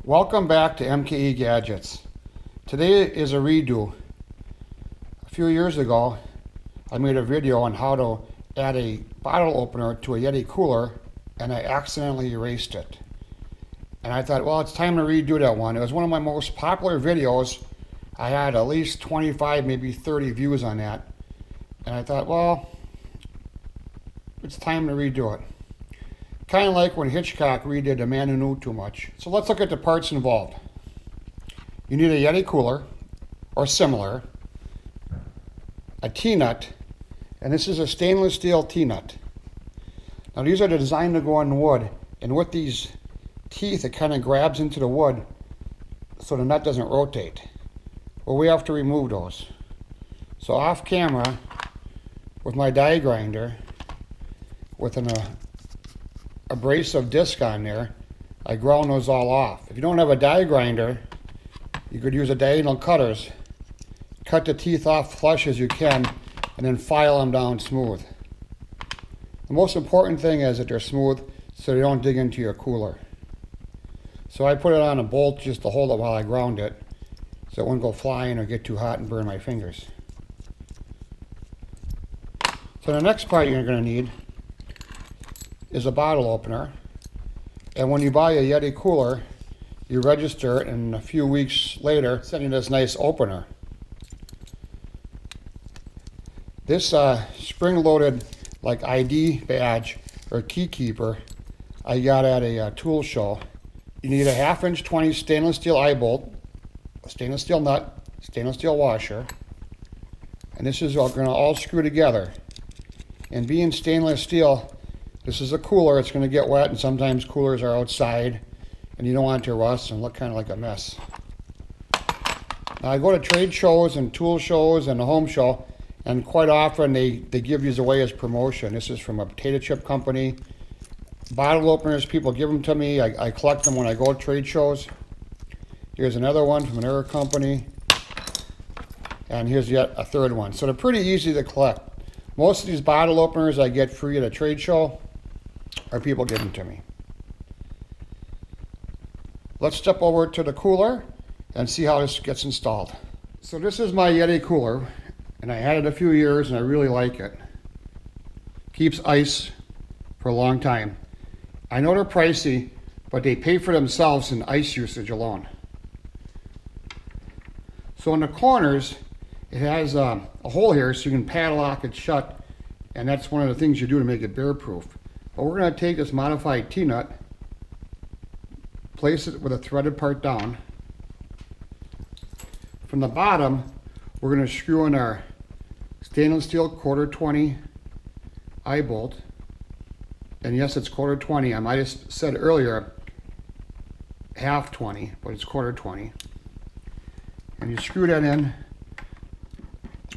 Welcome back to MKE Gadgets. Today is a redo. A few years ago, I made a video on how to add a bottle opener to a Yeti cooler, and I accidentally erased it. And I thought, well, it's time to redo that one. It was one of my most popular videos. I had at least 25, maybe 30 views on that. And I thought, well, it's time to redo it. Kind of like when Hitchcock redid A Man Who Knew Too Much. So let's look at the parts involved. You need a Yeti cooler, or similar, a T-nut, and this is a stainless steel T-nut. Now these are designed to go on wood, and with these teeth it kind of grabs into the wood so the nut doesn't rotate. Well, we have to remove those. So off camera, with my die grinder, with an abrasive disc on there, I ground those all off. If you don't have a die grinder, you could use a diagonal cutters. Cut the teeth off flush as you can, and then file them down smooth. The most important thing is that they're smooth so they don't dig into your cooler. So I put it on a bolt just to hold it while I ground it, so it wouldn't go flying or get too hot and burn my fingers. So the next part you're going to need is a bottle opener. And when you buy a Yeti cooler, you register it, and a few weeks later send you this nice opener. This spring-loaded like ID badge or key keeper I got at a tool show. You need a 1/2" 20 stainless steel eye bolt, a stainless steel nut, stainless steel washer, and this is going to all screw together. And being stainless steel, this is a cooler, it's going to get wet, and sometimes coolers are outside and you don't want it to rust and look kind of like a mess. Now I go to trade shows and tool shows and a home show, and quite often they give these away as promotion. This is from a potato chip company. Bottle openers, people give them to me. I collect them when I go to trade shows. Here's another one from another company. And here's yet a third one. So they're pretty easy to collect. Most of these bottle openers I get free at a trade show, or people give them to me. Let's step over to the cooler and see how this gets installed. So this is my Yeti cooler, and I had it a few years and I really like it. Keeps ice for a long time. I know they're pricey, but they pay for themselves in ice usage alone. So in the corners, it has a hole here so you can padlock it shut, and that's one of the things you do to make it bear-proof. But we're going to take this modified T-nut, place it with a threaded part down. From the bottom, we're going to screw in our stainless steel 1/4 eye bolt. And yes, it's 1/4. I might have said earlier 1/2, but it's 1/4. And you screw that in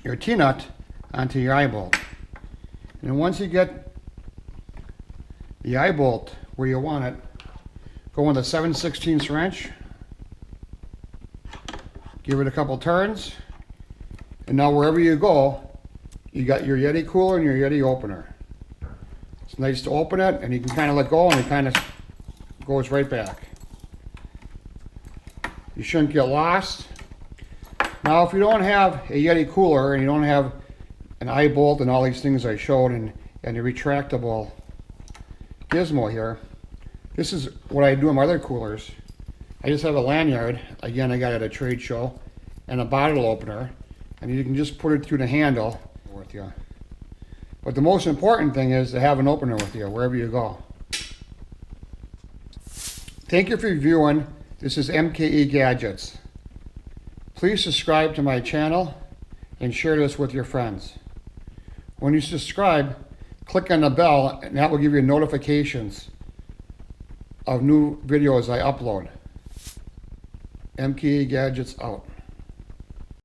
your T-nut onto your eye bolt. And then once you get the eye bolt where you want it, go with a 7/16 wrench, give it a couple turns, and now wherever you go, you got your Yeti cooler and your Yeti opener. It's nice to open it, and you can kind of let go and it kind of goes right back. You shouldn't get lost. Now if you don't have a Yeti cooler and you don't have an eye bolt and all these things I showed and a retractable gizmo here, this is what I do in my other coolers. I just have a lanyard, again I got it at a trade show, and a bottle opener, and you can just put it through the handle with you. But the most important thing is to have an opener with you wherever you go. Thank you for viewing. This is MKE Gadgets. Please subscribe to my channel and share this with your friends. When you subscribe, click on the bell, and that will give you notifications of new videos I upload. MKE Gadgets out.